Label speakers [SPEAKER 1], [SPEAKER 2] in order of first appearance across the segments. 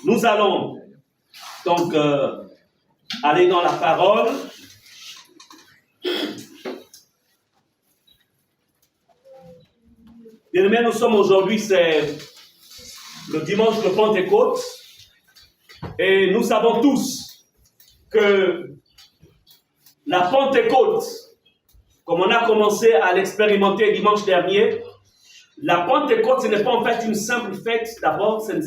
[SPEAKER 1] Nous allons donc aller dans la parole. Bien-aimés, nous sommes aujourd'hui, c'est le dimanche de Pentecôte, et nous savons tous que la Pentecôte, comme on a commencé à l'expérimenter dimanche dernier, la Pentecôte, ce n'est pas en fait une simple fête. D'abord, ce ne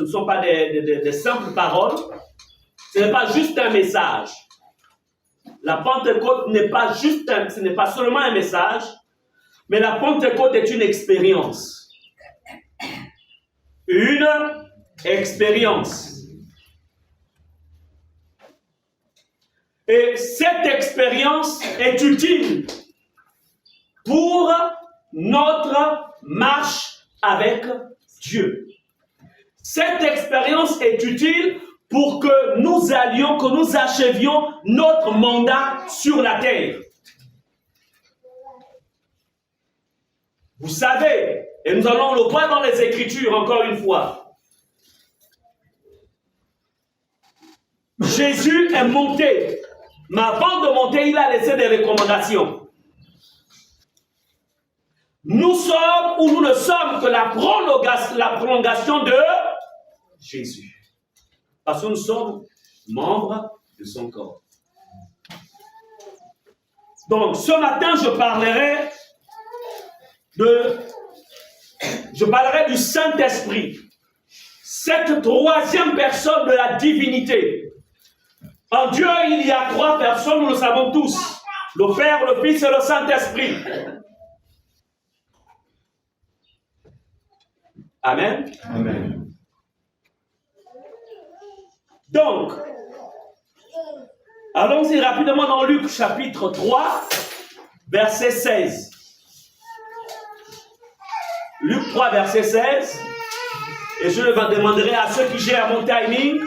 [SPEAKER 1] sont pas des simples paroles, ce n'est pas juste un message. La Pentecôte ce n'est pas seulement un message, mais la Pentecôte est une expérience. Une expérience. Et cette expérience est utile pour notre marche avec Dieu. Cette expérience est utile pour que nous achevions notre mandat sur la terre. Vous savez, et nous allons le voir dans les Écritures encore une fois, Jésus est monté, mais avant de monter, il a laissé des recommandations. Nous sommes ou nous ne sommes que la prolongation de Jésus. Parce que nous sommes membres de son corps. Donc, ce matin, je parlerai du Saint-Esprit. Cette troisième personne de la divinité. En Dieu, il y a trois personnes, nous le savons tous. Le Père, le Fils et le Saint-Esprit. Amen.
[SPEAKER 2] Amen.
[SPEAKER 1] Donc, allons-y rapidement dans Luc chapitre 3, verset 16. Luc 3, verset 16. Et je demanderai à ceux qui gèrent mon timing,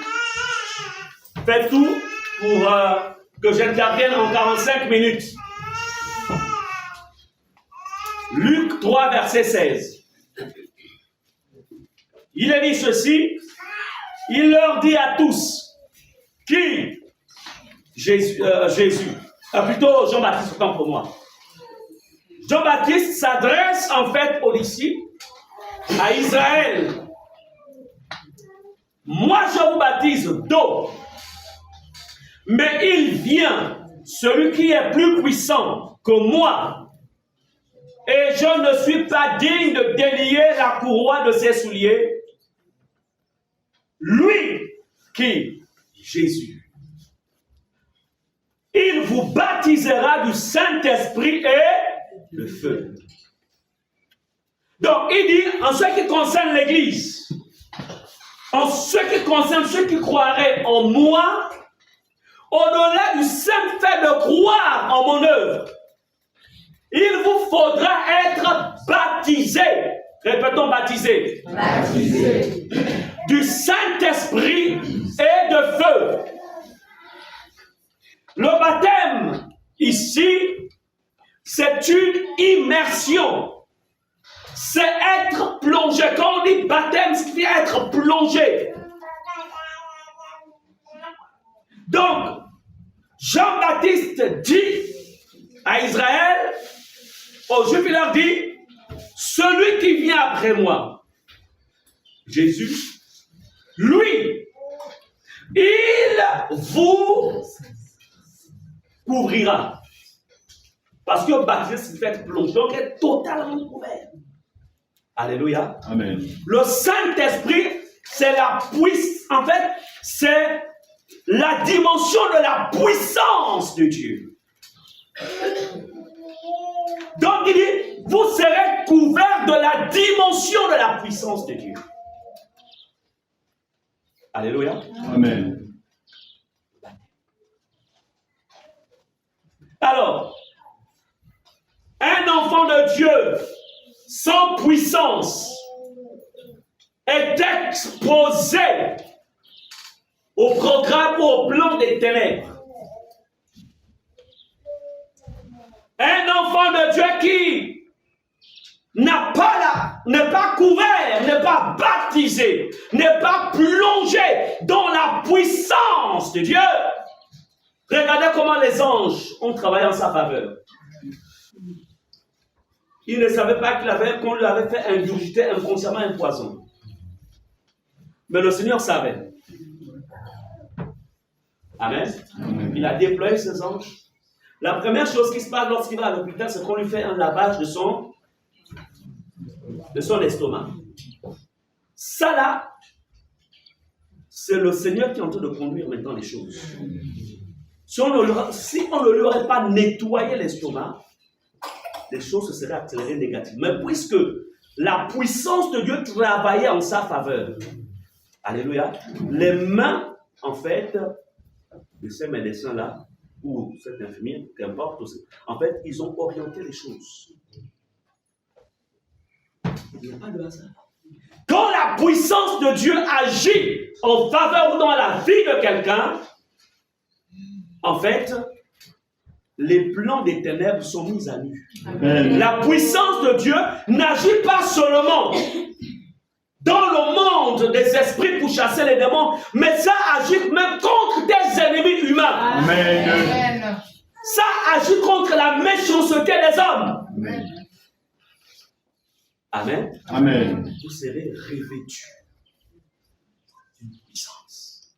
[SPEAKER 1] faites tout pour que j'intervienne en 45 minutes. Luc 3, verset 16. Il est dit ceci, il leur dit à tous, qui? Jésus. Plutôt Jean-Baptiste, autant pour moi. Jean-Baptiste s'adresse en fait aux disciples, à Israël. Moi je vous baptise d'eau, mais il vient, celui qui est plus puissant que moi, et je ne suis pas digne de délier la courroie de ses souliers. Lui qui, Jésus, il vous baptisera du Saint-Esprit et de feu. Donc, il dit, en ce qui concerne l'Église, en ce qui concerne ceux qui croiraient en moi, au-delà du simple fait de croire en mon œuvre, il vous faudra être baptisé. Répétons, baptisé.
[SPEAKER 2] Baptisé.
[SPEAKER 1] Du Saint-Esprit et de feu. Le baptême, ici, c'est une immersion. C'est être plongé. Quand on dit baptême, c'est être plongé. Donc, Jean-Baptiste dit à Israël, aux Juifs, il leur dit, celui qui vient après moi, Jésus, lui, il vous couvrira. Parce que baptisé, c'est fait plongé, donc il est totalement couvert. Alléluia.
[SPEAKER 2] Amen.
[SPEAKER 1] Le Saint-Esprit, c'est la puissance, en fait, c'est la dimension de la puissance de Dieu. Donc il dit, vous serez couverts de la dimension de la puissance de Dieu. Alléluia.
[SPEAKER 2] Amen.
[SPEAKER 1] Alors, un enfant de Dieu sans puissance est exposé au programme ou au plan des ténèbres. Un enfant de Dieu qui n'a pas n'est pas couvert, n'est pas baptisé, n'est pas plongé dans la puissance de Dieu, regardez comment les anges ont travaillé en sa faveur. Il ne savait pas qu'on lui avait fait ingurgiter inconsciemment un poison. Mais le Seigneur savait. Amen. Il a déployé ses anges. La première chose qui se passe lorsqu'il va à l'hôpital, c'est qu'on lui fait un lavage de son estomac. Ça là, c'est le Seigneur qui est en train de conduire maintenant les choses. Si on ne lui aurait pas nettoyé l'estomac, les choses se seraient accélérées négativement. Mais puisque la puissance de Dieu travaillait en sa faveur, alléluia, les mains, en fait, de ces médecins-là, ou cette infirmière, qu'importe aussi, en fait, ils ont orienté les choses. Il n'y a pas de hasard. Quand la puissance de Dieu agit en faveur ou dans la vie de quelqu'un, en fait, les plans des ténèbres sont mis à nu. Amen. La puissance de Dieu n'agit pas seulement dans le monde des esprits pour chasser les démons, mais ça agit même contre des ennemis humains.
[SPEAKER 2] Amen.
[SPEAKER 3] Amen.
[SPEAKER 1] Ça agit contre la méchanceté des hommes.
[SPEAKER 2] Amen.
[SPEAKER 1] Amen.
[SPEAKER 2] Amen.
[SPEAKER 1] Vous serez revêtus d'une puissance.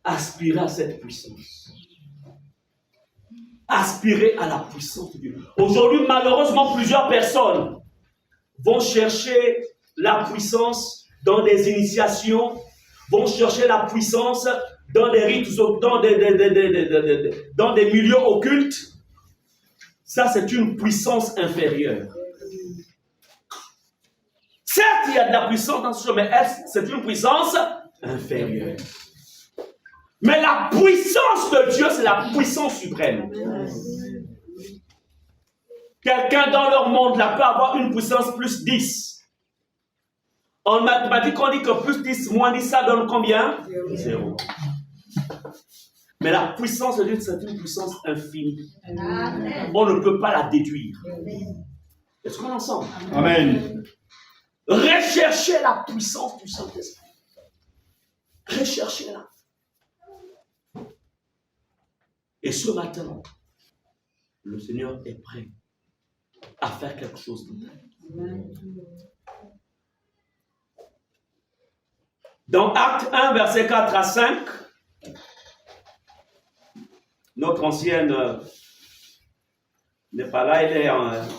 [SPEAKER 1] Aspirez à cette puissance. Aspirez à la puissance de Dieu. Aujourd'hui, malheureusement, plusieurs personnes vont chercher la puissance dans des initiations, vont chercher la puissance dans des rites, dans des milieux occultes. Ça, c'est une puissance inférieure. Certes, il y a de la puissance dans ce jeu, mais c'est une puissance inférieure. Mais la puissance de Dieu, c'est la puissance suprême. Quelqu'un dans leur monde là peut avoir une puissance plus 10. En mathématiques, on dit que plus 10, moins 10, ça donne combien? 0. Mais la puissance de Dieu, c'est une puissance infinie. Amen. On ne peut pas la déduire. Est-ce qu'on est ensemble?
[SPEAKER 2] Amen.
[SPEAKER 1] Recherchez la puissance du Saint-Esprit. Recherchez-la. Et ce matin, le Seigneur est prêt à faire quelque chose de tel. Dans Acte 1, verset 4 à 5, notre ancienne n'est pas là, elle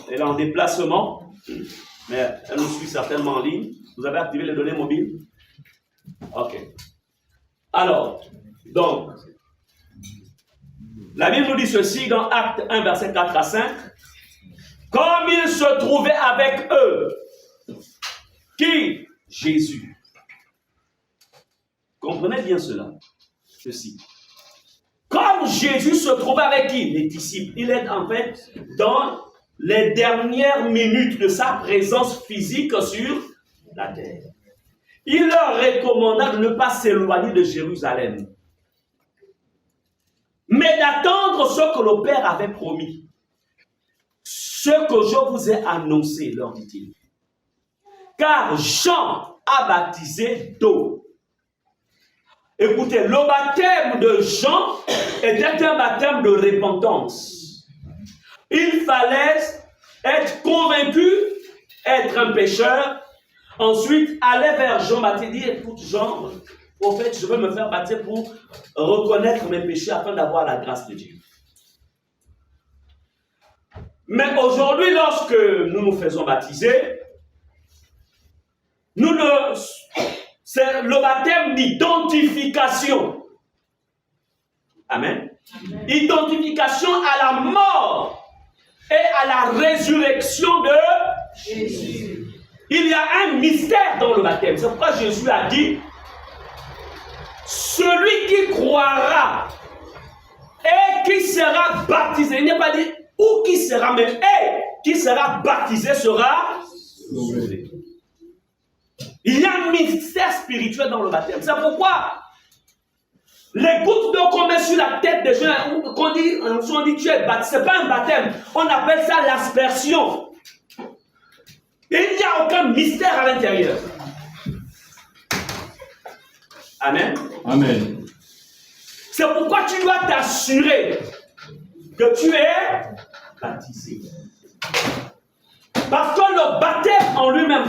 [SPEAKER 1] est en déplacement, mais elle nous suit certainement en ligne. Vous avez activé les données mobiles? Ok. Alors, donc, la Bible nous dit ceci dans Acte 1, verset 4 à 5. Comme il se trouvait avec eux, qui? Jésus. Comprenez bien cela. Ceci. Comme Jésus se trouvait avec qui? Les disciples. Il est en fait dans les dernières minutes de sa présence physique sur la terre. Il leur recommanda de ne pas s'éloigner de Jérusalem, mais d'attendre ce que le Père avait promis. Ce que je vous ai annoncé, leur dit-il. Car Jean a baptisé d'eau. Écoutez, le baptême de Jean était un baptême de repentance. Il fallait être convaincu, être un pécheur, ensuite aller vers Jean-Baptiste et dire, écoute Jean, au fait, je veux me faire baptiser pour reconnaître mes péchés afin d'avoir la grâce de Dieu. Mais aujourd'hui, lorsque nous nous faisons baptiser, c'est le baptême d'identification. Amen. Amen. Identification à la mort et à la résurrection de Jésus. Il y a un mystère dans le baptême. C'est pourquoi Jésus a dit, celui qui croira et qui sera baptisé, il n'est pas dit où qui sera, mais qui sera baptisé sera sauvé. Il y a un mystère spirituel dans le baptême. C'est pourquoi Les gouttes d'eau qu'on met sur la tête des gens, qu'on dit tu es baptisé, c'est pas un baptême, on appelle ça l'aspersion. Et il n'y a aucun mystère à l'intérieur. Amen.
[SPEAKER 2] Amen.
[SPEAKER 1] C'est pourquoi tu dois t'assurer que tu es baptisé. Parce que le baptême en lui-même,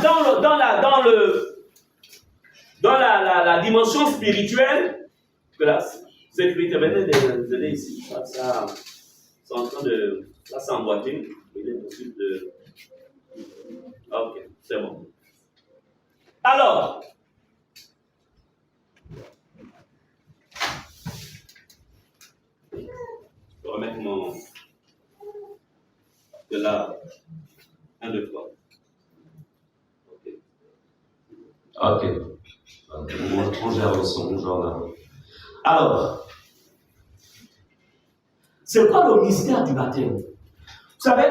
[SPEAKER 1] dans la dimension spirituelle, que la sécurité venait de venir ici, ça c'est en train de. Ça c'est emboîté. Il est possible de. Ok, c'est bon. Alors, je vais remettre mon. De là. 1, 2, 3. Ok. On gère le son, genre là. Alors, c'est quoi le mystère du baptême? Vous savez,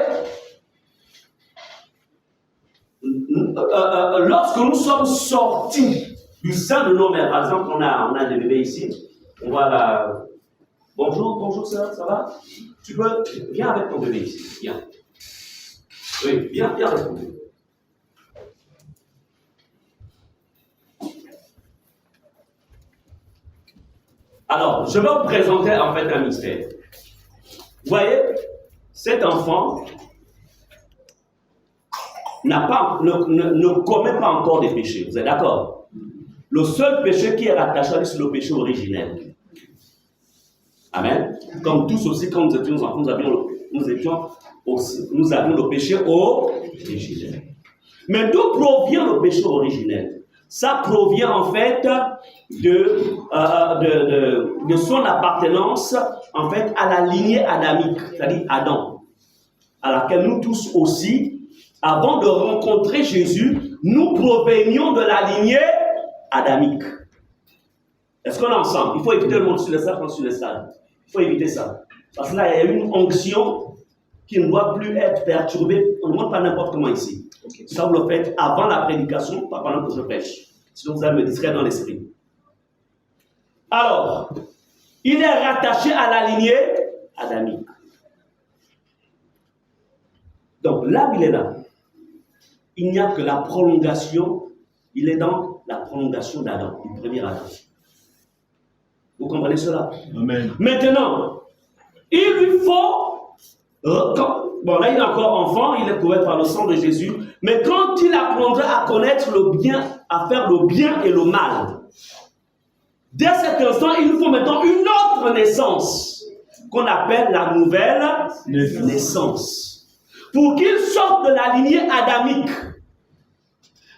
[SPEAKER 1] lorsque nous sommes sortis du sein de nos mères, par exemple, on a des bébés ici, on voit la. Bonjour sœur, ça va? Tu peux, viens avec ton bébé ici, viens. Oui, viens avec ton bébé. Alors, je vais vous présenter en fait un mystère. Vous voyez, cet enfant ne commet pas encore des péchés. Vous êtes d'accord? Le seul péché qui est rattaché à lui, c'est le péché originel. Amen. Comme tous aussi, quand nous étions enfants, nous avions le péché originel. Mais d'où provient le péché originel? Ça provient en fait de son appartenance en fait à la lignée adamique, c'est-à-dire Adam, à laquelle nous tous aussi, avant de rencontrer Jésus, nous provenions de la lignée adamique. Est-ce qu'on est ensemble? Il faut éviter le monde sur les salles, sur les salles. Il faut éviter ça. Parce que là, il y a une onction qui ne doit plus être perturbée. On ne montre pas n'importe comment ici. Okay. Ça, vous le faites avant la prédication, pas pendant que je prêche. Sinon, vous allez me distraire dans l'esprit. Alors, il est rattaché à la lignée adamique. Donc, là où il est là, il n'y a que la prolongation. Il est dans la prolongation d'Adam, du premier Adam. Vous comprenez cela?
[SPEAKER 2] Amen.
[SPEAKER 1] Maintenant, il lui faut... Bon, là, il est encore enfant, il est couvert par le sang de Jésus. Mais quand il apprendra à connaître le bien, à faire le bien et le mal, dès cet instant, il faut maintenant une autre naissance, qu'on appelle la nouvelle naissance. Pour qu'il sorte de la lignée adamique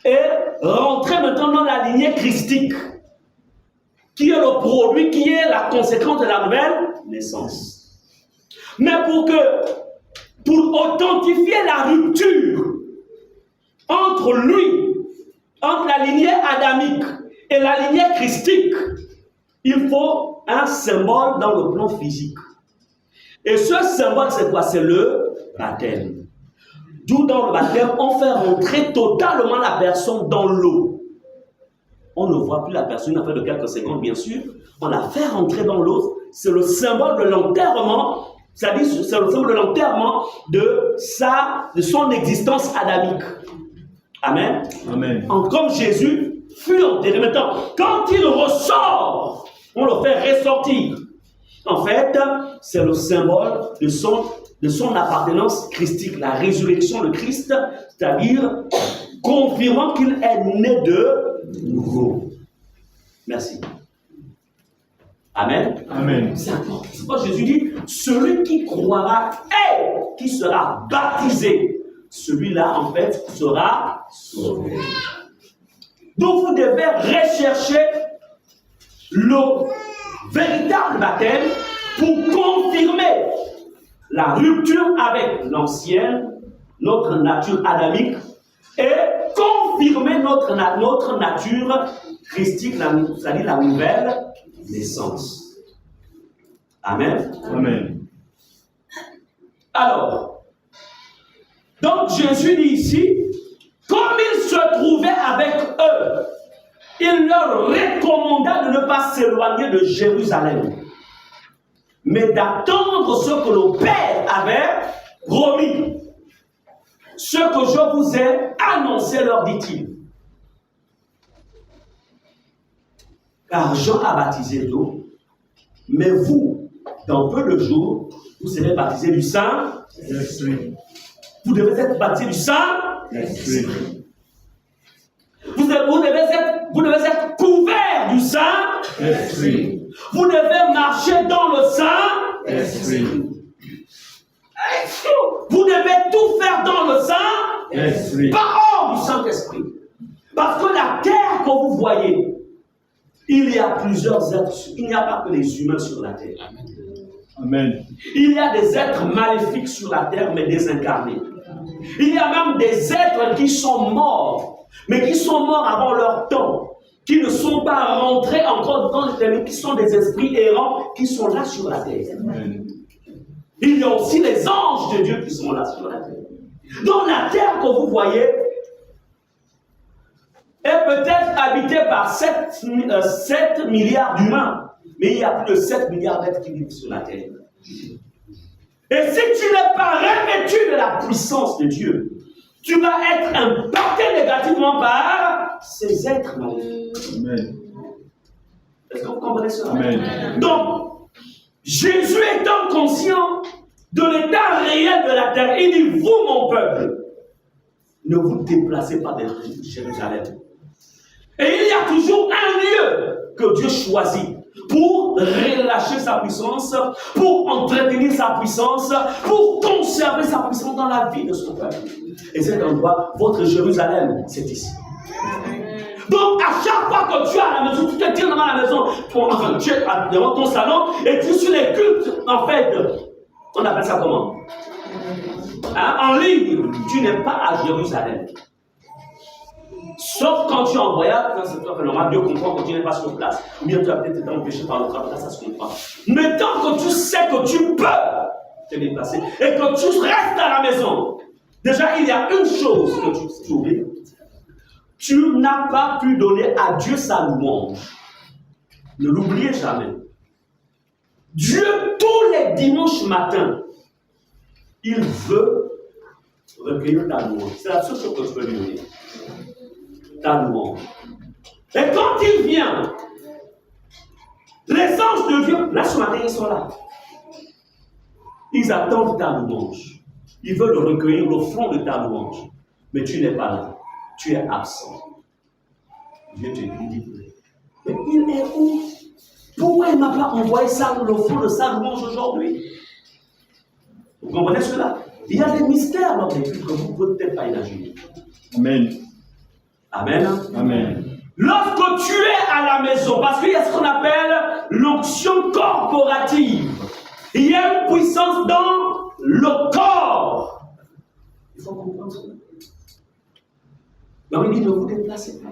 [SPEAKER 1] et rentre maintenant dans la lignée christique, qui est le produit, qui est la conséquence de la nouvelle naissance. Mais pour authentifier la rupture entre la lignée adamique et la lignée christique, il faut un symbole dans le plan physique. Et ce symbole, c'est quoi? C'est le baptême. D'où dans le baptême, on fait rentrer totalement la personne dans l'eau. On ne voit plus la personne, après de quelques secondes, bien sûr. On la fait rentrer dans l'eau. C'est le symbole de l'enterrement. C'est-à-dire, c'est le symbole de l'enterrement de son existence adamique. Amen. Amen. Comme Jésus fut enterré. Maintenant, quand il ressort, on le fait ressortir. En fait, c'est le symbole de son appartenance christique, la résurrection de Christ, c'est-à-dire confirmant qu'il est né de nouveau. Merci. Amen. Amen. C'est important. C'est pourquoi Jésus dit, celui qui croira et qui sera baptisé, celui-là, en fait, sera sauvé. Donc, vous devez rechercher le véritable baptême pour confirmer la rupture avec l'ancienne, notre nature adamique, et confirmer notre nature christique, c'est-à-dire la nouvelle naissance. Amen. Amen. Alors, donc Jésus dit ici, comme il se trouvait avec eux il leur recommanda de ne pas s'éloigner de Jérusalem, mais d'attendre ce que le Père avait promis. Ce que je vous ai annoncé, leur dit-il. Car Jean a baptisé d'eau, mais vous, dans peu de jours, vous serez baptisés du Saint-Esprit. Vous devez être baptisés du Saint-Esprit. Vous devez être couverts du Saint-Esprit. Vous devez marcher dans le Saint-Esprit. Vous devez tout faire dans le Saint-Esprit, pas hors du Saint-Esprit. Parce que la terre que vous voyez, il y a plusieurs êtres. Il n'y a pas que les humains sur la terre.
[SPEAKER 2] Amen.
[SPEAKER 1] Il y a des êtres maléfiques sur la terre, mais désincarnés. Il y a même des êtres qui sont morts, mais qui sont morts avant leur temps, qui ne sont pas rentrés encore dans l'éternité, qui sont des esprits errants, qui sont là sur la terre.
[SPEAKER 2] Amen.
[SPEAKER 1] Il y a aussi les anges de Dieu qui sont là sur la terre. Donc la terre que vous voyez est peut-être habitée par 7 milliards d'humains, mais il y a plus de 7 milliards d'êtres qui vivent sur la terre. Et si tu n'es pas revêtu de la puissance de Dieu, tu vas être impacté négativement par ces êtres maléfiques.
[SPEAKER 2] Amen.
[SPEAKER 1] Est-ce que vous comprenez cela?
[SPEAKER 2] Amen.
[SPEAKER 1] Donc, Jésus étant conscient de l'état réel de la terre, il dit, vous mon peuple, ne vous déplacez pas vers Jérusalem. Et il y a toujours un lieu que Dieu choisit pour relâcher sa puissance, pour entretenir sa puissance, pour conserver sa puissance dans la vie de son peuple. Et cet endroit, votre Jérusalem, c'est ici. Donc, à chaque fois que tu es à la maison, tu te tiens devant la maison, enfin, tu es devant ton salon, et tu suis les cultes, en fait, on appelle ça comment? Hein? En ligne, tu n'es pas à Jérusalem. Sauf quand tu es en voyage, c'est tout à fait normal, Dieu comprend quand tu n'es pas sur place. Ou bien tu as peut-être été empêché par le travail, là ça se comprend. Mais tant que tu sais que tu peux te déplacer, et que tu restes à la maison, déjà il y a une chose que tu oublies. Tu n'as pas pu donner à Dieu sa louange. Ne l'oubliez jamais. Dieu, tous les dimanches matins, il veut recueillir ta louange. C'est la seule chose que tu peux lui donner. Ta louange. Et quand il vient, les anges de Dieu, là ce matin, ils sont là. Ils attendent ta louange. Ils veulent recueillir le fond de ta louange. Mais tu n'es pas là. Tu es absent. Dieu te dit, mais il est où? Pourquoi il ne m'a pas envoyé ça, le fond de sa louange aujourd'hui? Vous comprenez cela? Il y a des mystères dans les cultes que vous ne pouvez peut-être pas imaginer.
[SPEAKER 2] Amen.
[SPEAKER 1] Amen.
[SPEAKER 2] Amen.
[SPEAKER 1] Lorsque tu es à la maison, parce qu'il y a ce qu'on appelle l'onction corporative, il y a une puissance dans le corps. Il faut comprendre cela. Donc il dit, ne vous déplacez pas.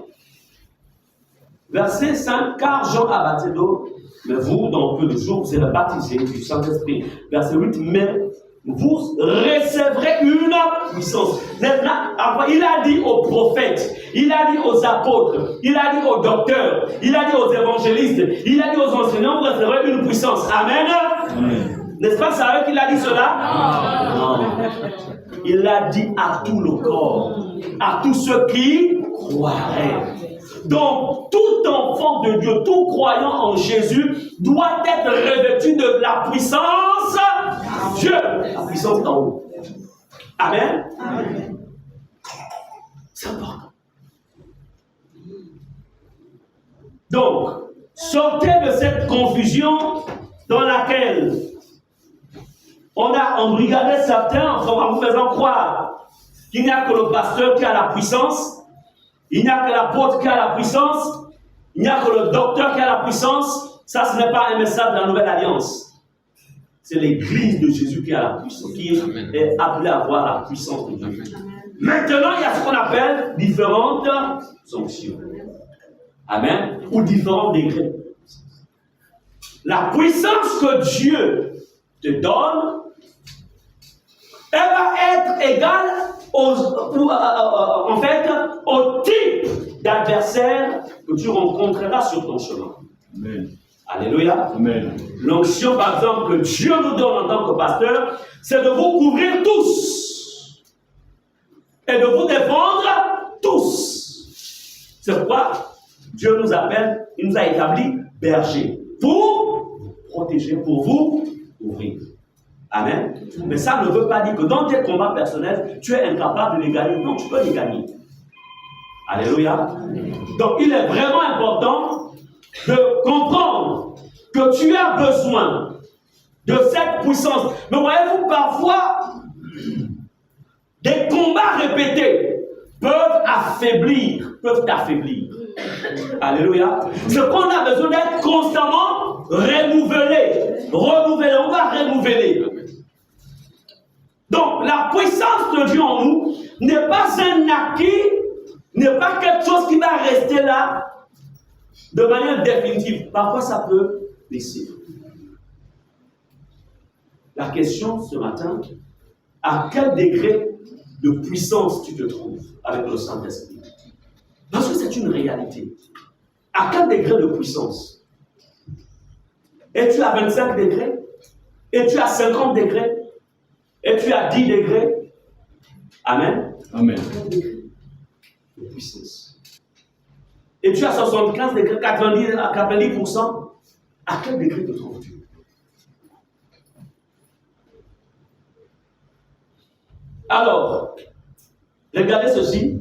[SPEAKER 1] Verset 5, car Jean a baptisé d'eau, mais vous, dans peu de jours, vous serez baptisés du Saint-Esprit. Verset 8, mais vous recevrez une puissance. Maintenant, il a dit aux prophètes, il a dit aux apôtres, il a dit aux docteurs, il a dit aux évangélistes, il a dit aux enseignants, vous recevrez une puissance. Amen. Amen. N'est-ce pas ça avec qu'il a dit cela? Non. Il a dit à tout le corps, à tous ceux qui croiraient. Donc, tout enfant de Dieu, tout croyant en Jésus, doit être revêtu de la puissance de Dieu. La puissance d'en haut. Amen. Amen. C'est important. Donc, sortez de cette confusion dans laquelle on a embrigadé certains en vous faisant croire qu'il n'y a que le pasteur qui a la puissance. Il n'y a que l'apôtre qui a la puissance. Il n'y a que le docteur qui a la puissance. Ça, ce n'est pas un message de la Nouvelle Alliance. C'est l'Église de Jésus qui a la puissance, qui est appelée à avoir la puissance de Dieu. Maintenant, il y a ce qu'on appelle différentes onctions. Amen. Ou différents degrés. La puissance que Dieu te donne, elle va être égale en fait, au type d'adversaire que tu rencontreras sur ton chemin.
[SPEAKER 2] Amen.
[SPEAKER 1] Alléluia.
[SPEAKER 2] Amen.
[SPEAKER 1] L'onction, par exemple, que Dieu nous donne en tant que pasteur, c'est de vous couvrir tous et de vous défendre tous. C'est pourquoi Dieu nous appelle, il nous a établis bergers pour protéger, pour vous ouvrir. Amen. Mais ça ne veut pas dire que dans tes combats personnels, tu es incapable de les gagner. Non, tu peux les gagner. Alléluia. Donc, il est vraiment important de comprendre que tu as besoin de cette puissance. Mais voyez-vous, parfois, des combats répétés peuvent t'affaiblir. Alléluia. Ce qu'on a besoin d'être constamment renouvelé. On va renouveler. Donc, la puissance de Dieu en nous n'est pas un acquis, n'est pas quelque chose qui va rester là de manière définitive. Parfois, ça peut laisser. La question ce matin, à quel degré de puissance tu te trouves avec le Saint-Esprit? Parce que c'est une réalité. À quel degré de puissance? Es-tu à 25 degrés? Es-tu à 50 degrés? Es-tu à 10 degrés? Amen.
[SPEAKER 2] Amen.
[SPEAKER 1] À quel degré de puissance? Es-tu à 75 degrés, 90%? À quel degré te trouves-tu? Alors, regardez ceci.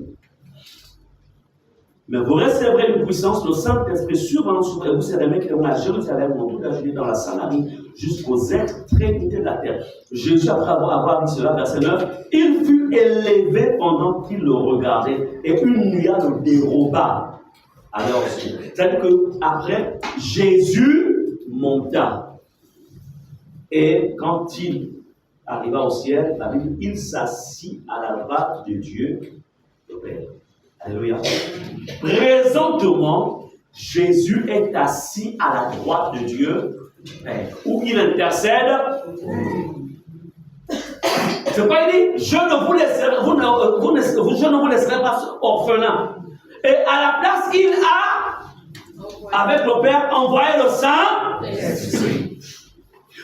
[SPEAKER 1] Mais vous recevrez une puissance, le Saint-Esprit survenant sur vous, serez m'éclairant à Jérusalem, dans toute la Judée, dans la Samarie, jusqu'aux extrémités de la terre. Jésus, après avoir dit cela, verset 9, il fut élevé pendant qu'il le regardait, et une nuée le déroba à leurs yeux. C'est-à-dire qu'après, Jésus monta. Et quand il arriva au ciel, la Bible, il s'assit à la droite de Dieu, le Père. Alléluia. Présentement, Jésus est assis à la droite de Dieu, Père, où il intercède. C'est quoi il dit? Je ne vous laisserai, je ne vous laisserai pas orphelin. Et à la place, il a, avec le Père, envoyé le Saint-Esprit.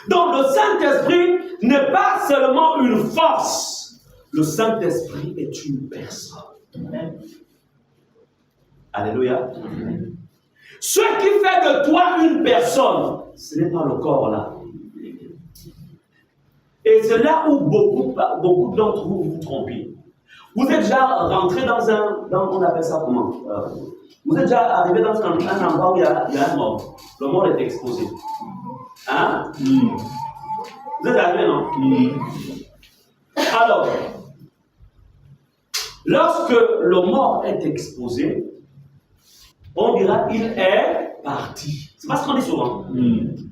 [SPEAKER 1] Donc le Saint-Esprit n'est pas seulement une force. Le Saint-Esprit est une personne. Amen. Alléluia. Amen. Ce qui fait de toi une personne, ce n'est pas le corps là. Et c'est là où beaucoup d'entre vous vous trompez. Vous êtes déjà rentré on appelle ça comment? Vous êtes déjà arrivé dans un endroit où il y a un mort. Le mort est exposé. Hein? Vous êtes arrivé, non? Alors, lorsque le mort est exposé, on dira il est parti. C'est pas ce qu'on dit souvent.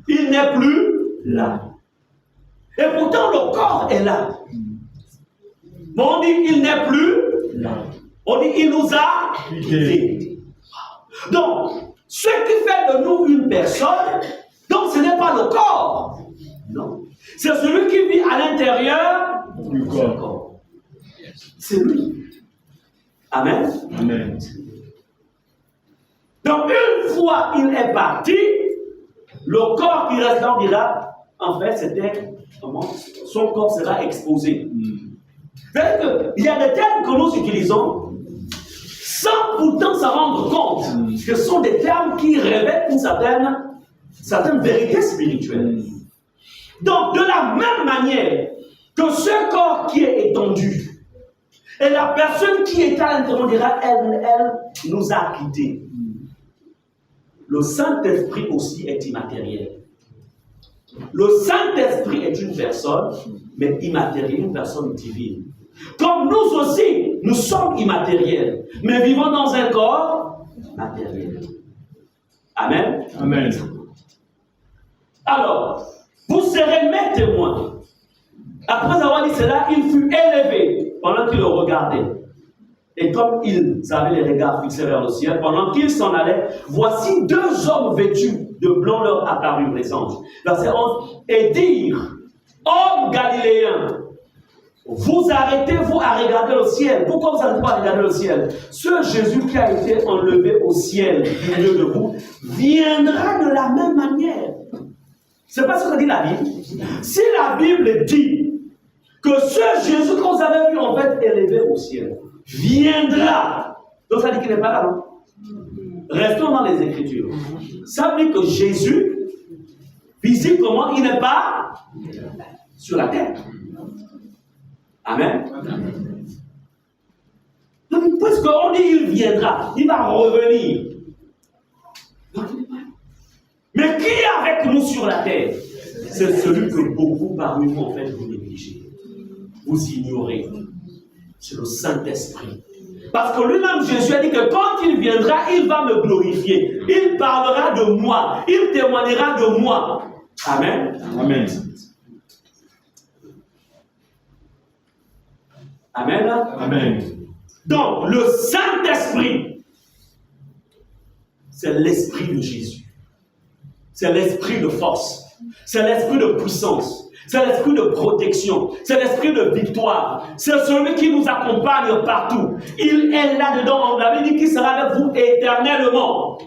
[SPEAKER 1] Il n'est plus là. Et pourtant, le corps est là. Mais on dit il n'est plus là. On dit il nous a quittés. Donc, ce qui fait de nous une personne, donc ce n'est pas le corps. Non. C'est celui qui vit à l'intérieur du corps. C'est lui. Amen.
[SPEAKER 2] Amen.
[SPEAKER 1] Donc, une fois il est parti, le corps qui reste là, on dira, en fait, son corps sera exposé. C'est-à-dire qu'il y a des termes que nous utilisons sans pourtant s'en rendre compte. Ce sont des termes qui révèlent une certaine vérité spirituelle. Donc, de la même manière que ce corps qui est étendu, et la personne qui est à l'intérieur, on dira, elle nous a quittés. Le Saint-Esprit aussi est immatériel. Le Saint-Esprit est une personne, mais immatérielle, une personne divine. Comme nous aussi, nous sommes immatériels, mais vivons dans un corps matériel. Amen.
[SPEAKER 2] Amen.
[SPEAKER 1] Alors, vous serez mes témoins. Après avoir dit cela, il fut élevé pendant qu'il le regardait. Et comme ils avaient les regards fixés vers le ciel, pendant qu'ils s'en allaient, voici deux hommes vêtus de blanc leur apparurent les anges. Verset 11. Et dirent, hommes galiléens, vous arrêtez-vous à regarder le ciel. Pourquoi vous n'arrêtez pas à regarder le ciel? Ce Jésus qui a été enlevé au ciel du milieu de vous viendra de la même manière. C'est pas ce que dit la Bible. Si la Bible dit que ce Jésus que vous avez vu en fait élevé au ciel viendra, donc ça dit qu'il n'est pas là, non? Restons dans les Écritures. Ça veut dire que Jésus, physiquement, il n'est pas sur la terre. Amen. Puisqu'on dit il viendra, il va revenir. Mais qui est avec nous sur la terre? C'est celui que beaucoup parmi vous, en fait, vous négligez. Vous ignorez. C'est le Saint-Esprit. Parce que lui-même, Jésus a dit que quand il viendra, il va me glorifier. Il parlera de moi. Il témoignera de moi. Amen.
[SPEAKER 2] Amen.
[SPEAKER 1] Amen.
[SPEAKER 2] Amen.
[SPEAKER 1] Donc, le Saint-Esprit, c'est l'Esprit de Jésus. C'est l'Esprit de force. C'est l'Esprit de puissance. C'est l'Esprit de protection. C'est l'Esprit de victoire. C'est celui qui nous accompagne partout. Il est là-dedans. On avait dit qu'il sera avec vous éternellement.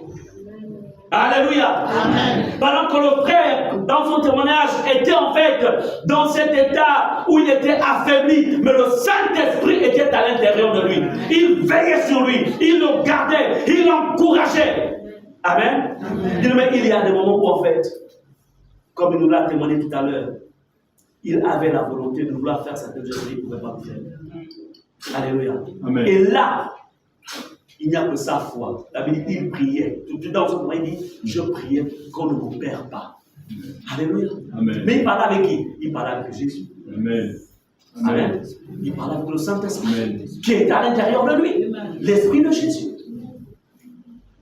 [SPEAKER 1] Alléluia. Amen. Pendant que le frère, dans son témoignage, était en fait dans cet état où il était affaibli, mais le Saint-Esprit était à l'intérieur de lui. Il veillait sur lui, il le gardait, il l'encourageait. Amen. Amen. Il y a des moments où en fait, comme il nous l'a témoigné tout à l'heure, il avait la volonté de vouloir faire certaines choses qu'il ne pouvait pas faire. Alléluia. Amen. Et là, il n'y a que sa foi. La Bible dit qu'il priait. Tout dans son moment, il dit, je priais qu'on ne me perd pas. Alléluia. Amen. Mais il parlait avec qui? Il parlait avec Jésus. Amen. Amen. Il parlait avec le Saint-Esprit qui est à l'intérieur de lui. L'Esprit de Jésus.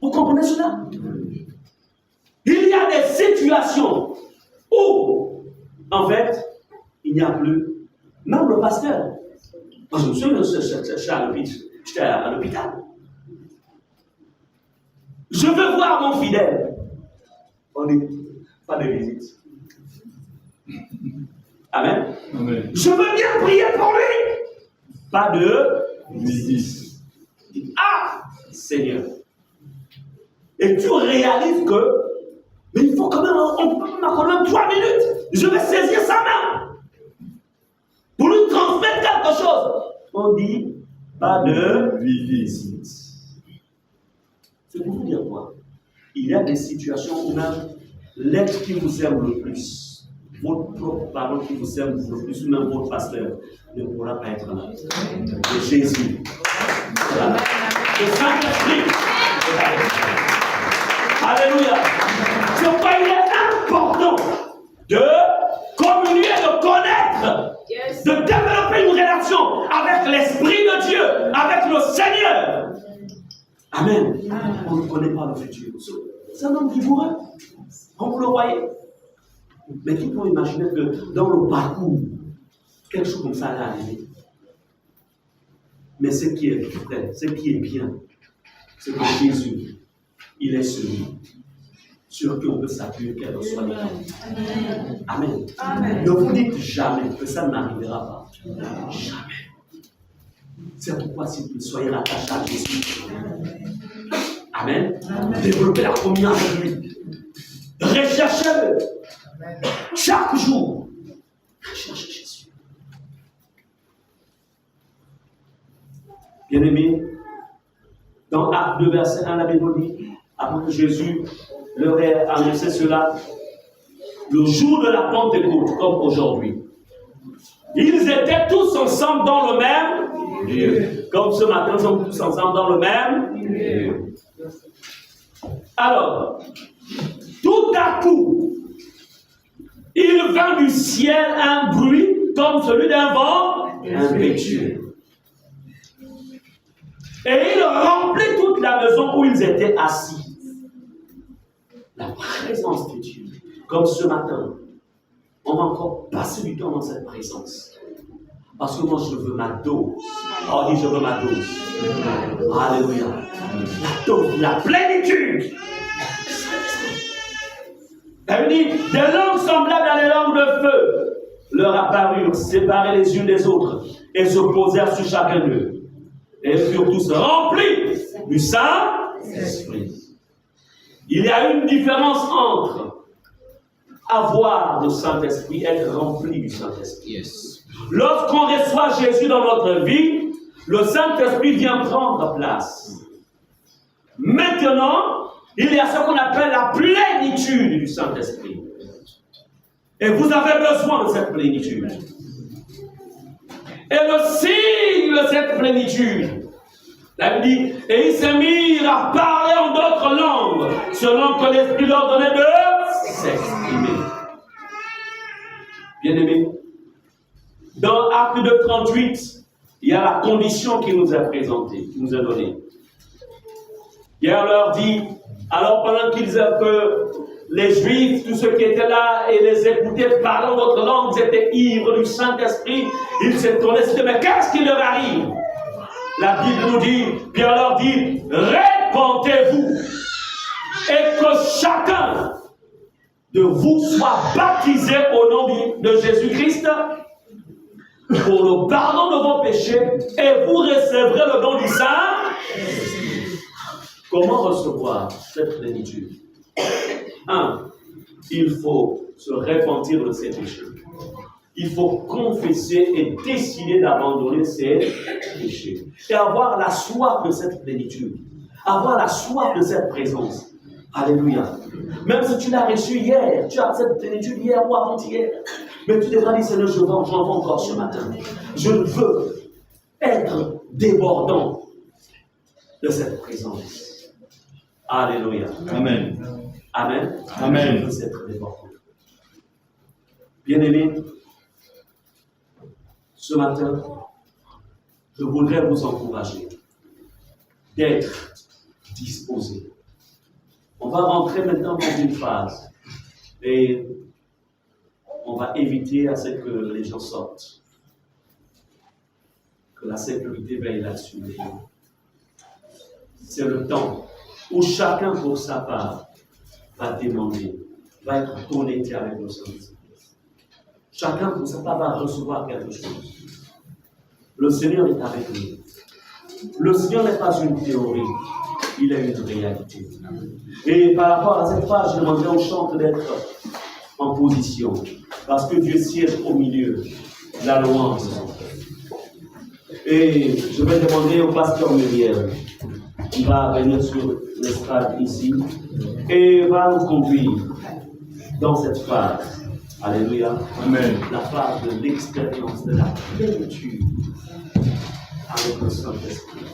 [SPEAKER 1] Vous comprenez cela? Il y a des situations où, en fait, il n'y a plus, même le pasteur. Moi, je me souviens, j'étais à l'hôpital. Je veux voir mon fidèle. On dit, pas de visite. Amen. Amen. Je veux bien prier pour lui. Pas de visite. Ah, Seigneur. Et tu réalises que, mais il faut quand même, on peut m'accorder 3 minutes. Je vais saisir sa main pour lui transmettre quelque chose. On dit, pas de visite. C'est pour vous dire quoi? Il y a des situations où même l'être qui vous aime le plus, votre propre parent qui vous aime le plus, ou même votre pasteur, ne pourra pas être là. C'est Jésus. Voilà. Le Saint-Esprit. Alléluia. C'est pourquoi il est important de communier, de connaître, de développer une relation avec l'Esprit de Dieu, avec le Seigneur. Amen. On ne connaît pas le futur. C'est un homme rigoureux. Comme vous le voyez. Mais qui peut imaginer que dans le parcours, quelque chose comme ça allait arriver? Mais ce qui est vrai, ce qui est bien, c'est que Jésus, il est celui sur qui on peut s'appuyer, quel que soit le temps. Amen. Amen. Ne vous dites jamais que ça n'arrivera pas. Jamais. C'est pourquoi si vous soyez rattachés à Jésus. Amen. Amen. Développez la communion avec lui. Recherchez-le. Chaque jour. Recherchez Jésus. Bien-aimés, dans Actes 2, verset 1, la Bible dit, après que Jésus leur ait annoncé cela, le jour de la Pentecôte, comme aujourd'hui, ils étaient tous ensemble dans le même lieu. Comme ce matin, nous sommes tous ensemble dans le même lieu. Alors, tout à coup, il vint du ciel un bruit comme celui d'un vent impétueux. Et il remplit toute la maison où ils étaient assis. La présence de Dieu. Comme ce matin, on va encore passer du temps dans cette présence. Parce que moi, je veux ma dose. Oh, dis, je veux ma dose. Alléluia. La dose, la plénitude. Elle dit, des langues semblables à des langues de feu. leur apparurent, séparés les unes des autres, et se posèrent sur chacun d'eux. Et furent tous remplis du Saint-Esprit. Il y a une différence entre avoir le Saint-Esprit et être rempli du Saint-Esprit.
[SPEAKER 3] Yes.
[SPEAKER 1] Lorsqu'on reçoit Jésus dans notre vie, le Saint-Esprit vient prendre place. Maintenant, il y a ce qu'on appelle la plénitude du Saint-Esprit. Et vous avez besoin de cette plénitude. Et le signe de cette plénitude, la Bible dit, et ils se mirent à parler en d'autres langues, selon que l'Esprit leur donnait de s'exprimer. Bien-aimés, dans Acte 2, 38, il y a la condition qui nous est présentée, qui nous est donnée. Pierre leur dit, alors pendant que les Juifs, tous ceux qui étaient là et les écoutaient parlant d'autres langues, ils étaient ivres du Saint-Esprit, ils se tournaient, ils se disaient, mais qu'est-ce qui leur arrive? La Bible nous dit, Pierre leur dit, répentez-vous et que chacun de vous soit baptisé au nom de Jésus-Christ pour le pardon de vos péchés et vous recevrez le don du Saint. Comment recevoir cette plénitude? 1. Il faut se repentir de ses péchés. Il faut confesser et décider d'abandonner ses péchés. Et avoir la soif de cette plénitude. Avoir la soif de cette présence. Alléluia. Même si tu l'as reçu hier, tu as cette plénitude hier ou avant-hier. Mais tu devras dire, Seigneur, j'en veux encore ce matin. Je veux être débordant de cette présence. Alléluia.
[SPEAKER 2] Amen.
[SPEAKER 1] Amen.
[SPEAKER 2] Amen.
[SPEAKER 1] Je veux être débordant. Bien-aimés, ce matin, je voudrais vous encourager d'être disposés. On va rentrer maintenant dans une phase et on va éviter à ce que les gens sortent. Que la sécurité veille là-dessus. C'est le temps où chacun pour sa part va demander, va être connecté avec le Saint-Esprit. Chacun pour sa part va recevoir quelque chose. Le Seigneur est avec nous. Le Seigneur n'est pas une théorie, il est une réalité. Et par rapport à cette phase, je demanderai aux chants d'être en position, parce que Dieu siège au milieu de la louange. Et je vais demander au pasteur Muriel, qui va venir sur l'estrade ici, et va nous conduire dans cette phase. Alléluia.
[SPEAKER 2] Amen.
[SPEAKER 1] La phase de l'expérience, de la plénitude avec le Saint-Esprit.